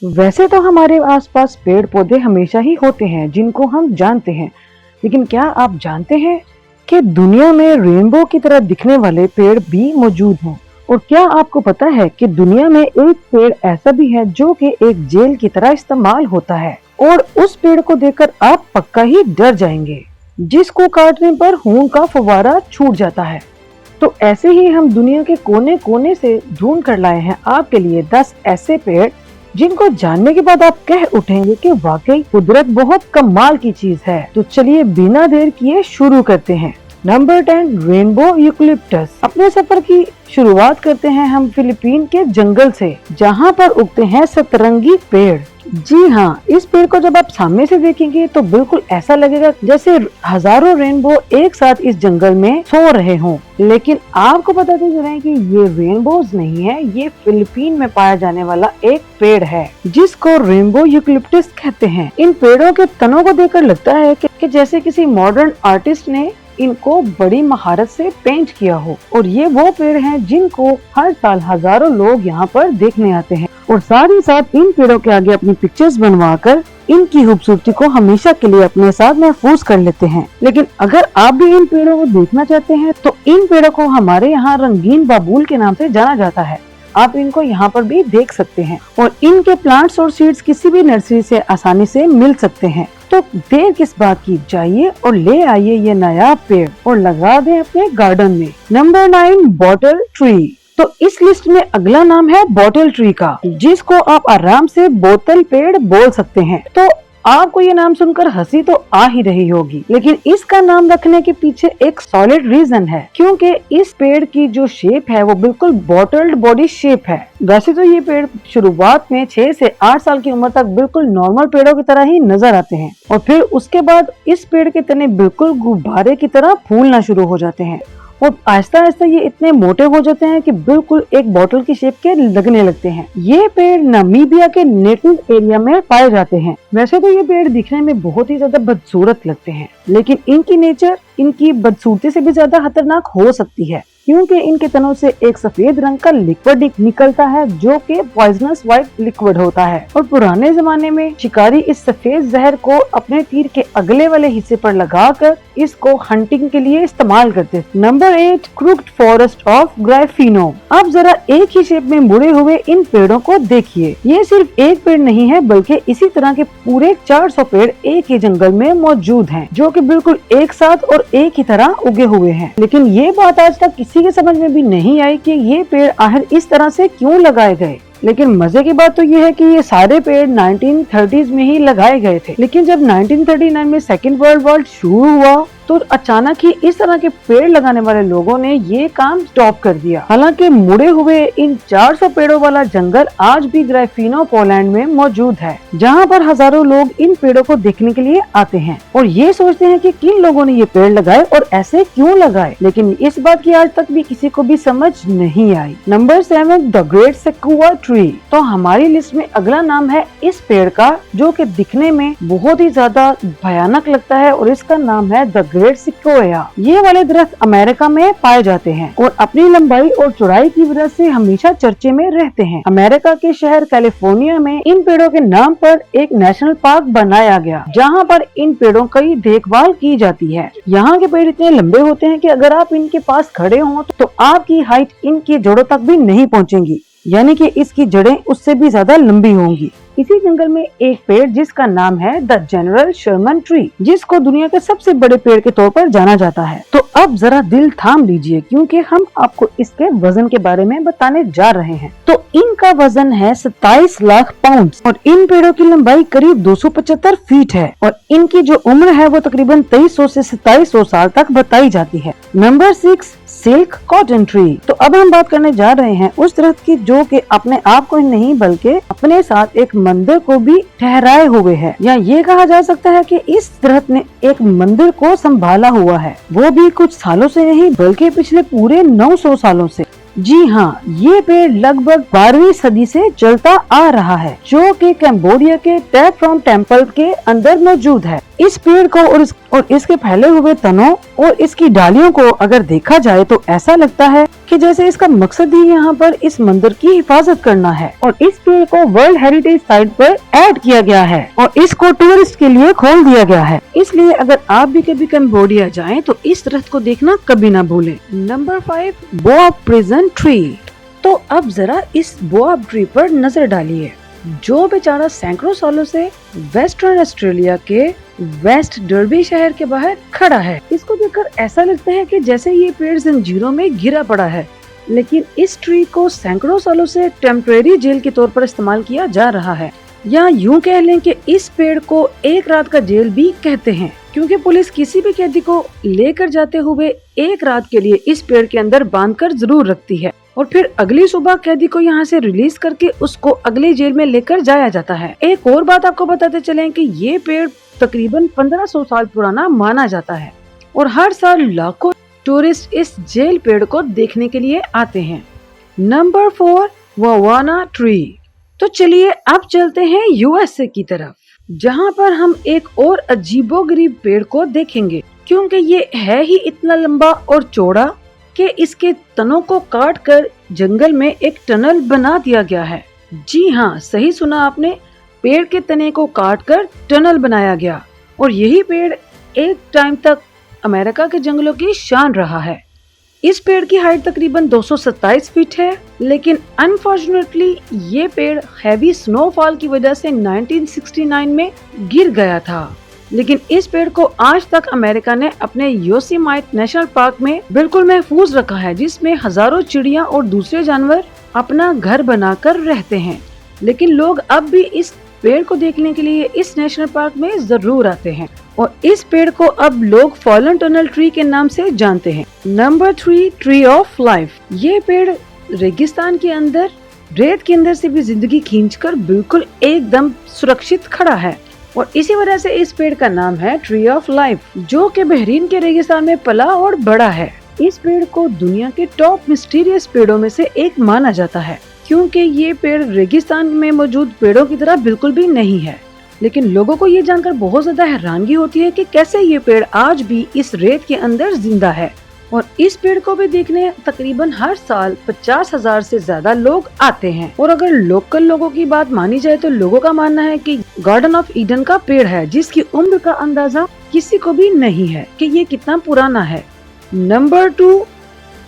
वैसे तो हमारे आसपास पेड़ पौधे हमेशा ही होते हैं जिनको हम जानते हैं, लेकिन क्या आप जानते हैं कि दुनिया में रेनबो की तरह दिखने वाले पेड़ भी मौजूद हैं? और क्या आपको पता है कि दुनिया में एक पेड़ ऐसा भी है जो कि एक जेल की तरह इस्तेमाल होता है और उस पेड़ को देखकर आप पक्का ही डर जाएंगे, जिसको काटने पर खून का फव्वारा छूट जाता है। तो ऐसे ही हम दुनिया के कोने कोने से ढूंढ कर लाए हैं आपके लिए 10 ऐसे पेड़ जिनको जानने के बाद आप कह उठेंगे कि वाकई कुदरत बहुत कमाल की चीज है। तो चलिए बिना देर किए शुरू करते हैं। Number 10, rainbow eucalyptus. अपने सफर की शुरुआत करते हैं हम फिलीपीन के जंगल से, जहाँ पर उगते हैं सतरंगी पेड़। जी हाँ, इस पेड़ को जब आप सामने से देखेंगे तो बिल्कुल ऐसा लगेगा जैसे हजारों रेनबो एक साथ इस जंगल में सो रहे हों। लेकिन आपको बताते चलें कि ये रेनबोज नहीं है, ये फिलीपीन में पाया जाने वाला एक पेड़ है जिसको रेनबो यूकलिप्टस कहते हैं। इन पेड़ों के तनों को देखकर लगता है कि जैसे किसी मॉडर्न आर्टिस्ट ने इनको बड़ी महारत से पेंट किया हो। और ये वो पेड़ हैं जिनको हर साल हजारों लोग यहाँ पर देखने आते हैं और साथ ही साथ इन पेड़ों के आगे अपनी पिक्चर्स बनवाकर इनकी खूबसूरती को हमेशा के लिए अपने साथ महफूज कर लेते हैं। लेकिन अगर आप भी इन पेड़ों को देखना चाहते हैं तो इन पेड़ों को हमारे यहाँ रंगीन बाबूल के नाम से जाना जाता है। आप इनको यहाँ पर भी देख सकते हैं और इनके प्लांट्स और सीड्स किसी भी नर्सरी से आसानी से मिल सकते हैं। तो देर किस बात की, जाइए और ले आइए ये नया पेड़ और लगा दें अपने गार्डन में। Number 9, bottle tree. तो इस लिस्ट में अगला नाम है बॉटल ट्री का, जिसको आप आराम से बोतल पेड़ बोल सकते हैं। तो आपको ये नाम सुनकर हंसी तो आ ही रही होगी, लेकिन इसका नाम रखने के पीछे एक सॉलिड रीजन है, क्योंकि इस पेड़ की जो शेप है वो बिल्कुल बॉटल्ड बॉडी शेप है। वैसे तो ये पेड़ शुरुआत में 6 से 8 साल की उम्र तक बिल्कुल नॉर्मल पेड़ों की तरह ही नजर आते हैं और फिर उसके बाद इस पेड़ के तने बिल्कुल गुब्बारे की तरह फूलना शुरू हो जाते हैं और आहिस्ता आहिस्ता ये इतने मोटे हो जाते हैं कि बिल्कुल एक बोतल की शेप के लगने लगते हैं। ये पेड़ नामीबिया के नेटिव एरिया में पाए जाते हैं। वैसे तो ये पेड़ दिखने में बहुत ही ज्यादा बदसूरत लगते हैं, लेकिन इनकी नेचर इनकी बदसूरती से भी ज्यादा खतरनाक हो सकती है, क्योंकि इनके तनों से एक सफेद रंग का लिक्विड निकलता है जो कि पॉइजनस व्हाइट लिक्विड होता है। और पुराने जमाने में शिकारी इस सफेद जहर को अपने तीर के अगले वाले हिस्से पर लगाकर इसको हंटिंग के लिए इस्तेमाल करते थे। Number 8, crooked forest of Gryfino. आप जरा एक ही शेप में मुड़े हुए इन पेड़ों को देखिए। ये सिर्फ एक पेड़ नहीं है, बल्कि इसी तरह के पूरे 400 पेड़ एक ही जंगल में मौजूद हैं, जो कि बिल्कुल एक साथ और एक ही तरह उगे हुए हैं। लेकिन ये बात आज तक किसी के समझ में भी नहीं आई कि ये पेड़ आखिर इस तरह से क्यों लगाए गए। लेकिन मजे की बात तो ये है कि ये सारे पेड़ 1930s में ही लगाए गए थे, लेकिन जब 1939 में सेकेंड वर्ल्ड वॉर शुरू हुआ तो अचानक ही इस तरह के पेड़ लगाने वाले लोगों ने ये काम स्टॉप कर दिया। हालांकि मुड़े हुए इन 400 पेड़ों वाला जंगल आज भी ग्राइफिनो पोलैंड में मौजूद है, जहां पर हजारों लोग इन पेड़ों को देखने के लिए आते हैं और ये सोचते हैं कि किन लोगों ने ये पेड़ लगाए और ऐसे क्यों लगाए। लेकिन इस बात की आज तक भी किसी को भी समझ नहीं आई। Number 7, the great sequoia tree. तो हमारी लिस्ट में अगला नाम है इस पेड़ का, जो कि दिखने में बहुत ही ज्यादा भयानक लगता है और इसका नाम है द ग्रेट सिक्वोया। ये वाले दरख्त अमेरिका में पाए जाते हैं और अपनी लंबाई और चौड़ाई की वजह से हमेशा चर्चे में रहते हैं। अमेरिका के शहर कैलिफोर्निया में इन पेड़ों के नाम पर एक नेशनल पार्क बनाया गया, जहाँ पर इन पेड़ों की देखभाल की जाती है। यहाँ के पेड़ इतने लंबे होते हैं कि अगर आप इनके पास खड़े हों तो आपकी हाइट इनकी जड़ों तक भी नहीं पहुँचेंगी, यानी कि इसकी जड़ें उससे भी ज्यादा लंबी होंगी। इसी जंगल में एक पेड़ जिसका नाम है द जनरल शर्मन ट्री, जिसको दुनिया के सबसे बड़े पेड़ के तौर पर जाना जाता है। तो अब जरा दिल थाम लीजिए, क्योंकि हम आपको इसके वजन के बारे में बताने जा रहे हैं। तो इनका वजन है 27 लाख पाउंड और इन पेड़ों की लंबाई करीब 275 फीट है और इनकी जो उम्र है वो तकरीबन 2300 से 2700 साल तक बताई जाती है। Number 6, silk cotton tree. तो अब हम बात करने जा रहे हैं उस दरख्त की जो कि अपने आप को नहीं बल्कि अपने साथ एक मंदिर को भी ठहराए हुए है, या ये कहा जा सकता है कि इस दरख्त ने एक मंदिर को संभाला हुआ है, वो भी कुछ सालों से नहीं बल्कि पिछले पूरे 900 सालों से। जी हाँ, ये पेड़ लगभग 12वीं सदी से चलता आ रहा है, जो कि कंबोडिया के टैप फ्रॉम टेम्पल के अंदर मौजूद है। इस पेड़ को और इसके फैले हुए तनों और इसकी डालियों को अगर देखा जाए तो ऐसा लगता है कि जैसे इसका मकसद ही यहाँ पर इस मंदिर की हिफाजत करना है। और इस पेड़ को वर्ल्ड हेरिटेज साइट पर ऐड किया गया है और इसको टूरिस्ट के लिए खोल दिया गया है। इसलिए अगर आप भी कभी कंबोडिया जाएं तो इस दरख्त को देखना कभी ना भूलें। Number 5, boab prison tree. तो अब जरा इस बोआब ट्री पर नजर डालिए, जो बेचारा सैकड़ों सालों से वेस्टर्न ऑस्ट्रेलिया के वेस्ट डर्बी शहर के बाहर खड़ा है। इसको देखकर ऐसा लगता है कि जैसे ये पेड़ जंजीरों में घिरा पड़ा है, लेकिन इस ट्री को सैकड़ों सालों से टेम्परेरी जेल के तौर पर इस्तेमाल किया जा रहा है। या यूं कह लें कि इस पेड़ को एक रात का जेल भी कहते हैं, क्योंकि पुलिस किसी भी कैदी को लेकर जाते हुए एक रात के लिए इस पेड़ के अंदर बांधकर जरूर रखती है और फिर अगली सुबह कैदी को यहाँ से रिलीज करके उसको अगले जेल में लेकर जाया जाता है। एक और बात आपको बताते चलें कि ये पेड़ तकरीबन 1500 साल पुराना माना जाता है और हर साल लाखों टूरिस्ट इस जेल पेड़ को देखने के लिए आते हैं। Number 4, Wawona tree. तो चलिए अब चलते हैं यूएसए की तरफ, जहाँ पर हम एक और अजीबोगरीब पेड़ को देखेंगे, क्योंकि ये है ही इतना लंबा और चौड़ा कि इसके तनों को काट कर जंगल में एक टनल बना दिया गया है। जी हाँ, सही सुना आपने, पेड़ के तने को काट कर टनल बनाया गया और यही पेड़ एक टाइम तक अमेरिका के जंगलों की शान रहा है। इस पेड़ की हाइट तकरीबन 227 फीट है, लेकिन अनफॉर्चुनेटली ये पेड़ हैवी स्नोफॉल की वजह से 1969 में गिर गया था। लेकिन इस पेड़ को आज तक अमेरिका ने अपने योसेमाइट नेशनल पार्क में बिल्कुल महफूज रखा है, जिसमें हजारों चिड़िया और दूसरे जानवर अपना घर बनाकर रहते हैं। लेकिन लोग अब भी इस पेड़ को देखने के लिए इस नेशनल पार्क में जरूर आते हैं और इस पेड़ को अब लोग फॉलन टनल ट्री के नाम से जानते हैं। Number 3, tree of life. ये पेड़ रेगिस्तान के अंदर रेत के अंदर से भी जिंदगी खींचकर बिल्कुल एकदम सुरक्षित खड़ा है और इसी वजह से इस पेड़ का नाम है ट्री ऑफ लाइफ, जो कि बहरीन के रेगिस्तान में पला और बड़ा है। इस पेड़ को दुनिया के टॉप मिस्टीरियस पेड़ों में से एक माना जाता है, क्योंकि ये पेड़ रेगिस्तान में मौजूद पेड़ों की तरह बिल्कुल भी नहीं है। लेकिन लोगों को ये जानकर बहुत ज्यादा हैरानगी होती है कि कैसे ये पेड़ आज भी इस रेत के अंदर जिंदा है। और इस पेड़ को भी देखने तकरीबन हर साल 50,000 से ज्यादा लोग आते हैं। और अगर लोकल लोगों की बात मानी जाए तो लोगों का मानना है कि गार्डन ऑफ ईडन का पेड़ है, जिसकी उम्र का अंदाजा किसी को भी नहीं है कि ये कितना पुराना है। नंबर 2,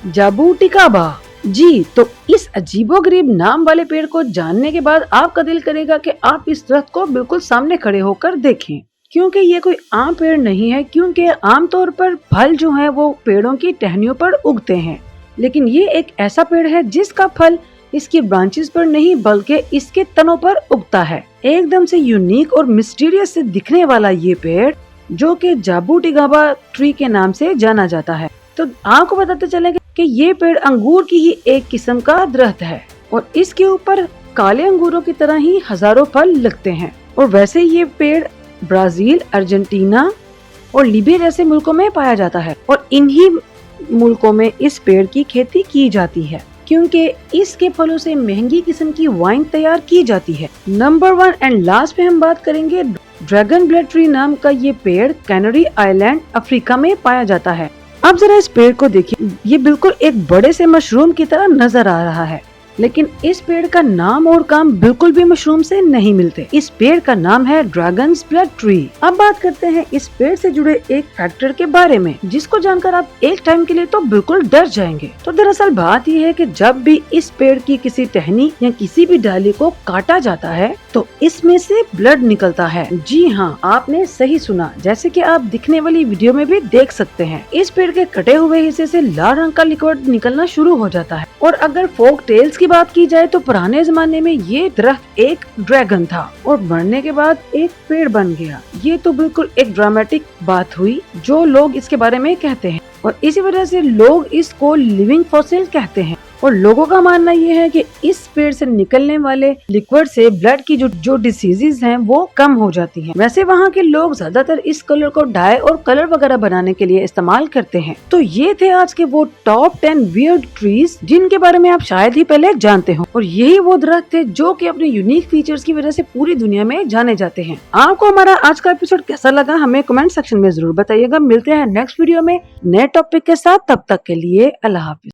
जाबूटिकाबा। जी, तो इस अजीबोगरीब नाम वाले पेड़ को जानने के बाद आपका दिल करेगा कि आप इस दरख्त को बिल्कुल सामने खड़े होकर देखें, क्योंकि ये कोई आम पेड़ नहीं है। क्योंकि आमतौर पर फल जो है वो पेड़ों की टहनियों पर उगते हैं, लेकिन ये एक ऐसा पेड़ है जिसका फल इसकी ब्रांचेस पर नहीं बल्कि इसके तनों पर उगता है। एकदम से यूनिक और मिस्टीरियस से दिखने वाला ये पेड़, जो कि जाबूटिकाबा ट्री के नाम से जाना जाता है। तो आपको बताते चले कि ये पेड़ अंगूर की ही एक किस्म का दरख्त है और इसके ऊपर काले अंगूरों की तरह ही हजारों फल लगते हैं। और वैसे ये पेड़ ब्राजील, अर्जेंटीना और लीबिया जैसे मुल्कों में पाया जाता है और इन्हीं मुल्कों में इस पेड़ की खेती की जाती है, क्योंकि इसके फलों से महंगी किस्म की वाइन तैयार की जाती है। नंबर 1 एंड लास्ट पे हम बात करेंगे ड्रैगन ब्लड ट्री नाम का ये पेड़ कैनरी आइलैंड अफ्रीका में पाया जाता है। अब जरा इस पेड़ को देखिए, ये बिल्कुल एक बड़े से मशरूम की तरह नजर आ रहा है, लेकिन इस पेड़ का नाम और काम बिल्कुल भी मशरूम से नहीं मिलते। इस पेड़ का नाम है ड्रैगन्स ब्लड ट्री। अब बात करते हैं इस पेड़ से जुड़े एक फैक्टर के बारे में, जिसको जानकर आप एक टाइम के लिए तो बिल्कुल डर जाएंगे। तो दरअसल बात यह है कि जब भी इस पेड़ की किसी टहनी या किसी भी डाली को काटा जाता है तो इसमें से ब्लड निकलता है। जी हाँ, आपने सही सुना, जैसे कि आप दिखने वाली वीडियो में भी देख सकते हैं। इस पेड़ के कटे हुए हिस्से से लाल रंग का लिक्विड निकलना शुरू हो जाता है। और अगर फोक टेल्स की बात की जाए तो पुराने जमाने में ये दरख्त एक ड्रैगन था और मरने के बाद एक पेड़ बन गया। ये तो बिल्कुल एक ड्रामेटिक बात हुई जो लोग इसके बारे में कहते हैं और इसी वजह से लोग इसको लिविंग फॉसिल कहते हैं। और लोगों का मानना ये है कि इस पेड़ से निकलने वाले लिक्विड से ब्लड की जो डिसीजेज हैं वो कम हो जाती हैं। वैसे वहाँ के लोग ज्यादातर इस कलर को डाई और कलर वगैरह बनाने के लिए इस्तेमाल करते हैं। तो ये थे आज के वो टॉप 10 वियर्ड ट्रीज जिनके बारे में आप शायद ही पहले जानते हो, और यही वो दरख्त थे जो कि अपने यूनिक फीचर्स की वजह से पूरी दुनिया में जाने जाते हैं। आपको हमारा आज का एपिसोड कैसा लगा हमें कमेंट सेक्शन में जरूर बताइएगा। मिलते हैं नेक्स्ट वीडियो में नए टॉपिक के साथ, तब तक के लिए अल्लाह हाफिज।